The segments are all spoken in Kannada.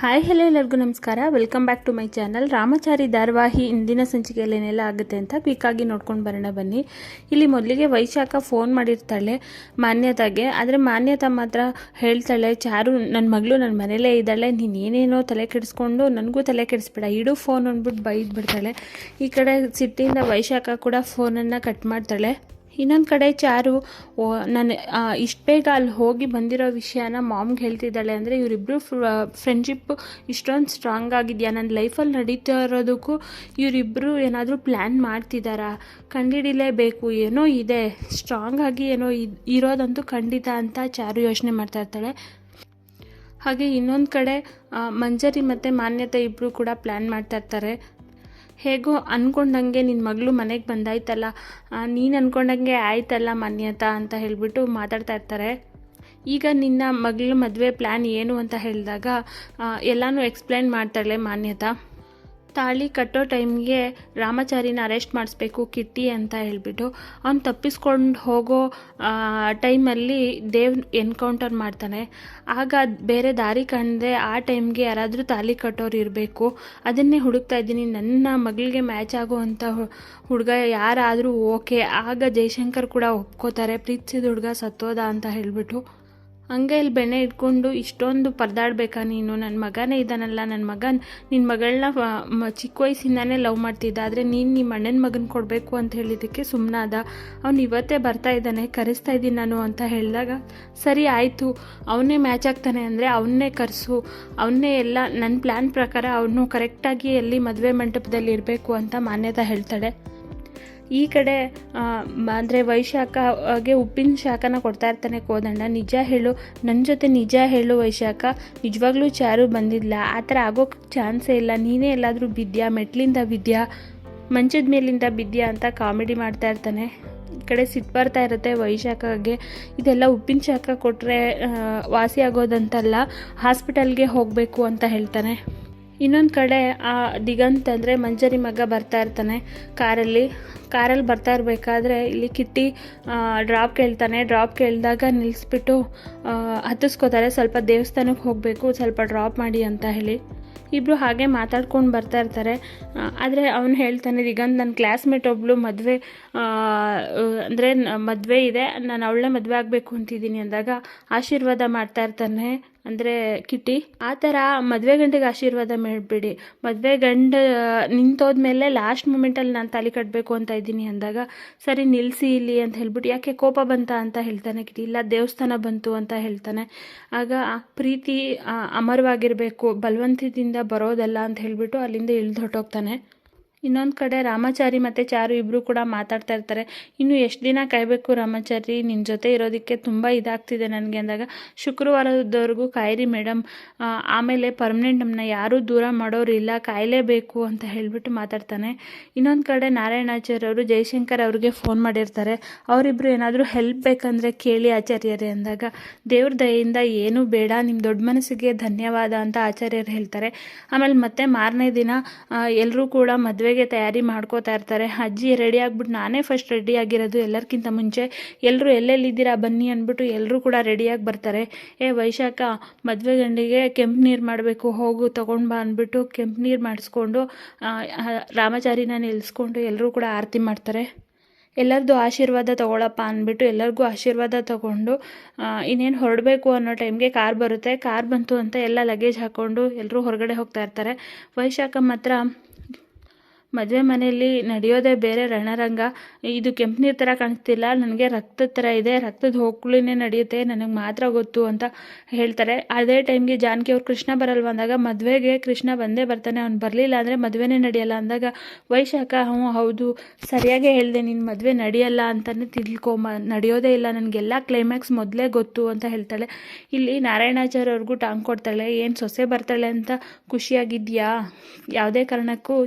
ಹಾಯ್ ಹಲೋ ಎಲ್ಲರಿಗೂ ನಮಸ್ಕಾರ. Welcome back to my channel. Ramachari ಧಾರಾವಾಹಿ ಇಂದಿನ ಸಂಚಿಕೆಯಲ್ಲಿ ಏನೆಲ್ಲ ಆಗುತ್ತೆ ಅಂತ ಕ್ವಿಕ್ಕಾಗಿ ನೋಡ್ಕೊಂಡು ಬರೋಣ ಬನ್ನಿ. ಇಲ್ಲಿ ಮೊದಲಿಗೆ ವೈಶಾಖ ಫೋನ್ ಮಾಡಿರ್ತಾಳೆ ಮಾನ್ಯತಾಗೆ. ಆದರೆ ಮಾನ್ಯತಾ ಮಾತ್ರ ಹೇಳ್ತಾಳೆ, ಚಾರು ನನ್ನ ಮಗಳು ನನ್ನ ಮನೇಲೇ ಇದ್ದಾಳೆ, ನೀನು ಏನೇನೋ ತಲೆ ಕೆಡಿಸ್ಕೊಂಡು ನನಗೂ ತಲೆ ಕೆಡಿಸ್ಬೇಡ, ಇಡು ಫೋನ್ ಅಂದ್ಬಿಟ್ಟು ಬೈದು ಬಿಡ್ತಾಳೆ. ಈ ಕಡೆ ಸಿಟ್ಟಿಂದ ವೈಶಾಖ ಕೂಡ ಫೋನನ್ನು ಕಟ್ ಮಾಡ್ತಾಳೆ. ಇನ್ನೊಂದು ಕಡೆ ಚಾರು ನಾನು ಇಷ್ಟು ಬೇಗ ಅಲ್ಲಿ ಹೋಗಿ ಬಂದಿರೋ ವಿಷಯನ ಮಾಮ್ಗೆ ಹೇಳ್ತಿದ್ದಾಳೆ. ಅಂದರೆ ಇವರಿಬ್ಬರು ಫ್ರೆಂಡ್ಶಿಪ್ ಇಷ್ಟೊಂದು ಸ್ಟ್ರಾಂಗ್ ಆಗಿದೆಯಾ, ನನ್ನ ಲೈಫಲ್ಲಿ ನಡೀತಾ ಇರೋದಕ್ಕೂ ಇವರಿಬ್ಬರು ಏನಾದರೂ ಪ್ಲ್ಯಾನ್ ಮಾಡ್ತಿದ್ದಾರಾ, ಕಂಡುಹಿಡಿಲೇಬೇಕು, ಏನೋ ಇದೆ ಸ್ಟ್ರಾಂಗ್ ಆಗಿ ಏನೋ ಇರೋದಂತೂ ಖಂಡಿತ ಅಂತ ಚಾರು ಯೋಚನೆ ಮಾಡ್ತಾ ಇರ್ತಾಳೆ. ಹಾಗೆ ಇನ್ನೊಂದು ಕಡೆ ಮಂಜರಿ ಮತ್ತು ಮಾನ್ಯತೆ ಇಬ್ಬರು ಕೂಡ ಪ್ಲ್ಯಾನ್ ಮಾಡ್ತಾ ಇರ್ತಾರೆ. ಹೇಗೋ ಅಂದ್ಕೊಂಡಂಗೆ ನಿನ್ನ ಮಗಳು ಮನೆಗೆ ಬಂದಾಯ್ತಲ್ಲ, ನೀನು ಅಂದ್ಕೊಂಡಂಗೆ ಆಯ್ತಲ್ಲ ಮಾನ್ಯತಾ ಅಂತ ಹೇಳಿಬಿಟ್ಟು ಮಾತಾಡ್ತಾ ಇರ್ತಾರೆ. ಈಗ ನಿನ್ನ ಮಗಳ ಮದುವೆ ಪ್ಲ್ಯಾನ್ ಏನು ಅಂತ ಹೇಳಿದಾಗ ಎಲ್ಲನೂ ಎಕ್ಸ್ಪ್ಲೈನ್ ಮಾಡ್ತಾಳೆ ಮಾನ್ಯತಾ. ತಾಳಿ ಕಟ್ಟೋ ಟೈಮ್ಗೆ ರಾಮಚಾರಿನ ಅರೆಸ್ಟ್ ಮಾಡಿಸ್ಬೇಕು ಕಿಟ್ಟಿ ಅಂತ ಹೇಳಿಬಿಟ್ಟು ಅವ್ನು ತಪ್ಪಿಸ್ಕೊಂಡು ಹೋಗೋ ಟೈಮಲ್ಲಿ ದೇವ್ ಎನ್ಕೌಂಟರ್ ಮಾಡ್ತಾನೆ. ಆಗ ಬೇರೆ ದಾರಿ ಕಾಣದೆ ಆ ಟೈಮ್ಗೆ ಯಾರಾದರೂ ತಾಳಿ ಕಟ್ಟೋರು ಇರಬೇಕು, ಅದನ್ನೇ ಹುಡುಕ್ತಾ ಇದ್ದೀನಿ, ನನ್ನ ಮಗಳಿಗೆ ಮ್ಯಾಚ್ ಆಗೋವಂಥ ಹುಡುಗ ಯಾರಾದರೂ ಓಕೆ. ಆಗ ಜಯಶಂಕರ್ ಕೂಡ ಒಪ್ಕೋತಾರೆ, ಪ್ರೀತಿಸಿದ ಹುಡುಗ ಸತ್ತೋದ ಅಂತ ಹೇಳಿಬಿಟ್ಟು. ಹಂಗೆ ಇಲ್ಲಿ ಬೆಣ್ಣೆ ಇಟ್ಕೊಂಡು ಇಷ್ಟೊಂದು ಪರದಾಡಬೇಕಾ ನೀನು, ನನ್ನ ಮಗನೇ ಇದ್ದಾನಲ್ಲ, ನನ್ನ ಮಗ ನಿನ್ನ ಮಗಳನ್ನ ಚಿಕ್ಕ ವಯಸ್ಸಿಂದಾನೇ ಲವ್ ಮಾಡ್ತಿದ್ದ, ಆದರೆ ನೀನು ನಿಮ್ಮ ಅಣ್ಣನ ಮಗನ ಕೊಡಬೇಕು ಅಂತ ಹೇಳಿದ್ದಕ್ಕೆ ಸುಮ್ಮನಾದ. ಅವ್ನು ಇವತ್ತೇ ಬರ್ತಾ ಇದ್ದಾನೆ, ಕರೆಸ್ತಾ ಇದ್ದೀನಿ ನಾನು ಅಂತ ಹೇಳಿದಾಗ ಸರಿ ಆಯಿತು, ಅವನೇ ಮ್ಯಾಚ್ ಆಗ್ತಾನೆ ಅಂದರೆ ಅವನ್ನೇ ಕರೆಸು, ಅವನ್ನೇ ಎಲ್ಲ ನನ್ನ ಪ್ಲ್ಯಾನ್ ಪ್ರಕಾರ ಅವನು ಕರೆಕ್ಟಾಗಿ ಎಲ್ಲಿ ಮದುವೆ ಮಂಟಪದಲ್ಲಿ ಇರಬೇಕು ಅಂತ ಮಾನ್ಯತಾ ಹೇಳ್ತಾಳೆ. ಈ ಕಡೆ ಅಂದರೆ ವೈಶಾಖಗೆ ಉಪ್ಪಿನ ಶಾಖನ ಕೊಡ್ತಾ ಇರ್ತಾನೆ ಕೋದಂಡ. ನಿಜ ಹೇಳು, ನನ್ನ ಜೊತೆ ನಿಜ ಹೇಳು ವೈಶಾಖ, ನಿಜವಾಗ್ಲೂ ಚಾರು ಬಂದಿಲ್ಲ, ಆ ಥರ ಆಗೋಕ್ಕೆ ಚಾನ್ಸೇ ಇಲ್ಲ, ನೀನೇ ಎಲ್ಲಾದರೂ ಬಿದ್ಯಾ, ಮೆಟ್ಲಿಂದ ಬಿದ್ಯಾ, ಮಂಚದ ಮೇಲಿಂದ ಬಿದ್ಯಾ ಅಂತ ಕಾಮಿಡಿ ಮಾಡ್ತಾ ಇರ್ತಾನೆ. ಈ ಕಡೆ ಸಿಟ್ಟು ಬರ್ತಾ ಇರುತ್ತೆ ವೈಶಾಖಗೆ. ಇದೆಲ್ಲ ಉಪ್ಪಿನ ಶಾಖ ಕೊಟ್ಟರೆ ವಾಸಿ ಆಗೋದಂತಲ್ಲ, ಹಾಸ್ಪಿಟಲ್ಗೆ ಹೋಗಬೇಕು ಅಂತ ಹೇಳ್ತಾನೆ. ಇನ್ನೊಂದು ಕಡೆ ದಿಗಂತ್ ಅಂದರೆ ಮಂಜರಿ ಮಗ ಬರ್ತಾ ಇರ್ತಾನೆ ಕಾರಲ್ಲಿ ಬರ್ತಾ ಇರಬೇಕಾದ್ರೆ ಇಲ್ಲಿ ಕಿಟ್ಟಿ ಡ್ರಾಪ್ ಕೇಳ್ತಾನೆ. ಡ್ರಾಪ್ ಕೇಳಿದಾಗ ನಿಲ್ಲಿಸ್ಬಿಟ್ಟು ಹತ್ತಿಸ್ಕೋತಾರೆ, ಸ್ವಲ್ಪ ದೇವಸ್ಥಾನಕ್ಕೆ ಹೋಗಬೇಕು, ಸ್ವಲ್ಪ ಡ್ರಾಪ್ ಮಾಡಿ ಅಂತ ಹೇಳಿ. ಇಬ್ಬರು ಹಾಗೆ ಮಾತಾಡ್ಕೊಂಡು ಬರ್ತಾ ಇರ್ತಾರೆ. ಆದರೆ ಅವನು ಹೇಳ್ತಾನೆ, ದಿಗಂತ್ ನನ್ನ ಕ್ಲಾಸ್ಮೇಟ್ ಒಬ್ಬಳು ಮದುವೆ ಅಂದರೆ ಮದುವೆ ಇದೆ, ನಾನು ಅವಳನ್ನೇ ಮದುವೆ ಆಗಬೇಕು ಅಂತಿದ್ದೀನಿ ಅಂದಾಗ ಆಶೀರ್ವಾದ ಮಾಡ್ತಾ ಇರ್ತಾನೆ ಅಂದರೆ ಕಿಟ್ಟಿ. ಆ ಥರ ಮದುವೆ ಗಂಟೆಗೆ ಆಶೀರ್ವಾದ ಮಾಡಬೇಡಿ, ಮದುವೆ ಗಂಡ ನಿಂತೋದ್ಮೇಲೆ ಲಾಸ್ಟ್ ಮೂಮೆಂಟಲ್ಲಿ ನಾನು ತಾಲಿ ಕಟ್ಟಬೇಕು ಅಂತ ಇದ್ದೀನಿ ಅಂದಾಗ ಸರಿ ನಿಲ್ಲಿಸಿ ಇಲ್ಲಿ ಅಂತ ಹೇಳ್ಬಿಟ್ಟು, ಯಾಕೆ ಕೋಪ ಬಂತ ಅಂತ ಹೇಳ್ತಾನೆ ಕಿಟ್ಟಿ. ಇಲ್ಲ ದೇವಸ್ಥಾನ ಬಂತು ಅಂತ ಹೇಳ್ತಾನೆ. ಆಗ ಪ್ರೀತಿ ಅಮರವಾಗಿರಬೇಕು, ಬಲವಂತದಿಂದ ಬರೋದಲ್ಲ ಅಂತ ಹೇಳಿಬಿಟ್ಟು ಅಲ್ಲಿಂದ ಇಳಿದು ಹೊರಟೋಗ್ತಾನೆ. ಇನ್ನೊಂದು ಕಡೆ ರಾಮಚಾರಿ ಮತ್ತು ಚಾರು ಇಬ್ಬರು ಕೂಡ ಮಾತಾಡ್ತಾ ಇರ್ತಾರೆ. ಇನ್ನು ಎಷ್ಟು ದಿನ ಕಾಯಬೇಕು ರಾಮಚಾರಿ, ನಿನ್ನ ಜೊತೆ ಇರೋದಕ್ಕೆ ತುಂಬ ಇದಾಗ್ತಿದೆ ನನಗೆ ಅಂದಾಗ, ಶುಕ್ರವಾರದವರೆಗೂ ಕಾಯಿರಿ ಮೇಡಮ್, ಆಮೇಲೆ ಪರ್ಮನೆಂಟ್ ನಮ್ಮನ್ನ ಯಾರೂ ದೂರ ಮಾಡೋರು ಇಲ್ಲ, ಕಾಯಲೇಬೇಕು ಅಂತ ಹೇಳಿಬಿಟ್ಟು ಮಾತಾಡ್ತಾನೆ. ಇನ್ನೊಂದು ಕಡೆ ನಾರಾಯಣಾಚಾರ್ಯ ಅವರು ಜಯಶಂಕರ್ ಅವ್ರಿಗೆ ಫೋನ್ ಮಾಡಿರ್ತಾರೆ. ಅವರಿಬ್ಬರು ಏನಾದರೂ ಹೆಲ್ಪ್ ಬೇಕಂದರೆ ಕೇಳಿ ಆಚಾರ್ಯರೇ ಅಂದಾಗ, ದೇವ್ರ ದಯೆಯಿಂದ ಏನೂ ಬೇಡ, ನಿಮ್ಮ ದೊಡ್ಡ ಮನಸ್ಸಿಗೆ ಧನ್ಯವಾದ ಅಂತ ಆಚಾರ್ಯರು ಹೇಳ್ತಾರೆ. ಆಮೇಲೆ ಮತ್ತೆ ಮಾರನೇ ದಿನ ಎಲ್ಲರೂ ಕೂಡ ಮದುವೆಗೆ ತಯಾರಿ ಮಾಡ್ಕೋತಾ ಇರ್ತಾರೆ. ಅಜ್ಜಿ ರೆಡಿ ಆಗ್ಬಿಟ್ಟು, ನಾನೇ ಫಸ್ಟ್ ರೆಡಿ ಆಗಿರೋದು ಎಲ್ಲರಿಗಿಂತ ಮುಂಚೆ, ಎಲ್ಲರೂ ಎಲ್ಲೆಲ್ಲಿದ್ದೀರಾ ಬನ್ನಿ ಅಂದ್ಬಿಟ್ಟು ಎಲ್ಲರೂ ಕೂಡ ರೆಡಿಯಾಗಿ ಬರ್ತಾರೆ. ವೈಶಾಖ ಮದುವೆ ಗಂಡಿಗೆ ಕೆಂಪು ನೀರು ಮಾಡಬೇಕು, ಹೋಗು ತೊಗೊಂಡು ಬಾ ಅಂದ್ಬಿಟ್ಟು ಕೆಂಪು ನೀರು ಮಾಡಿಸ್ಕೊಂಡು ರಾಮಚಾರಿನ ನಿಲ್ಲಿಸ್ಕೊಂಡು ಎಲ್ಲರೂ ಕೂಡ ಆರತಿ ಮಾಡ್ತಾರೆ. ಎಲ್ಲರದ್ದು ಆಶೀರ್ವಾದ ತೊಗೊಳಪ್ಪ ಅಂದ್ಬಿಟ್ಟು ಎಲ್ಲರಿಗೂ ಆಶೀರ್ವಾದ ತೊಗೊಂಡು ಇನ್ನೇನು ಹೊರಡಬೇಕು ಅನ್ನೋ ಟೈಮ್ಗೆ ಕಾರ್ ಬರುತ್ತೆ. ಕಾರ್ ಬಂತು ಅಂತ ಎಲ್ಲ ಲಗೇಜ್ ಹಾಕ್ಕೊಂಡು ಎಲ್ಲರೂ ಹೊರಗಡೆ ಹೋಗ್ತಾ ಇರ್ತಾರೆ. ವೈಶಾಖ ಮಾತ್ರ ಮದುವೆ ಮನೆಯಲ್ಲಿ ನಡೆಯೋದೇ ಬೇರೆ ರಣರಂಗ, ಇದು ಕೆಂಪು ನೀರು ಥರ ಕಾಣಿಸ್ತಿಲ್ಲ, ನನಗೆ ರಕ್ತದ ಥರ ಇದೆ, ರಕ್ತದ ಹೋಗ್ಲೇ ನಡೆಯುತ್ತೆ, ನನಗೆ ಮಾತ್ರ ಗೊತ್ತು ಅಂತ ಹೇಳ್ತಾರೆ. ಅದೇ ಟೈಮ್ಗೆ ಜಾನಕಿ ಅವ್ರು ಕೃಷ್ಣ ಬರಲ್ವ ಅಂದಾಗ, ಮದುವೆಗೆ ಕೃಷ್ಣ ಬಂದೇ ಬರ್ತಾನೆ, ಅವ್ನು ಬರಲಿಲ್ಲ ಅಂದರೆ ಮದುವೆನೇ ನಡೆಯಲ್ಲ ಅಂದಾಗ ವೈಶಾಖ ಹೌದು ಸರಿಯಾಗೇ ಹೇಳಿದೆ, ನಿನ್ನ ಮದುವೆ ನಡೆಯಲ್ಲ ಅಂತಲೇ ನಡೆಯೋದೇ ಇಲ್ಲ, ನನಗೆಲ್ಲ ಕ್ಲೈಮ್ಯಾಕ್ಸ್ ಮೊದಲೇ ಗೊತ್ತು ಅಂತ ಹೇಳ್ತಾಳೆ. ಇಲ್ಲಿ ನಾರಾಯಣಾಚಾರ್ಯ ಅವ್ರಿಗೂ ಟಾಂಗ್ ಕೊಡ್ತಾಳೆ, ಏನು ಸೊಸೆ ಬರ್ತಾಳೆ ಅಂತ ಖುಷಿಯಾಗಿದೆಯಾ, ಯಾವುದೇ ಕಾರಣಕ್ಕೂ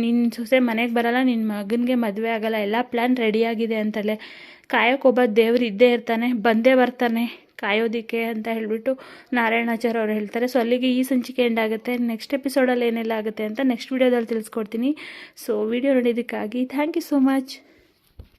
ನಿನ್ನ ಸೊಸೆ ಮನೆಗೆ ಬರಲ್ಲ, ನಿನ್ನ ಮಗನಿಗೆ ಮದುವೆ ಆಗಲ್ಲ, ಎಲ್ಲ ಪ್ಲ್ಯಾನ್ ರೆಡಿಯಾಗಿದೆ ಅಂತಲೇ. ಕಾಯೋಕ್ಕೊಬ್ಬ ದೇವ್ರು ಇದ್ದೇ ಇರ್ತಾನೆ, ಬಂದೇ ಬರ್ತಾನೆ ಕಾಯೋದಿಕ್ಕೆ ಅಂತ ಹೇಳಿಬಿಟ್ಟು ನಾರಾಯಣಾಚಾರ್ಯ ಅವ್ರು ಹೇಳ್ತಾರೆ. ಸೊ ಅಲ್ಲಿಗೆ ಈ ಸಂಚಿಕೆ ಎಂಡ್ ಆಗುತ್ತೆ. ನೆಕ್ಸ್ಟ್ ಎಪಿಸೋಡಲ್ಲಿ ಏನೆಲ್ಲ ಆಗುತ್ತೆ ಅಂತ ನೆಕ್ಸ್ಟ್ ವೀಡಿಯೋದಲ್ಲಿ ತಿಳಿಸ್ಕೊಡ್ತೀನಿ. ಸೊ ವಿಡಿಯೋ ನೋಡೋದಕ್ಕಾಗಿ ಥ್ಯಾಂಕ್ ಯು ಸೋ ಮಚ್.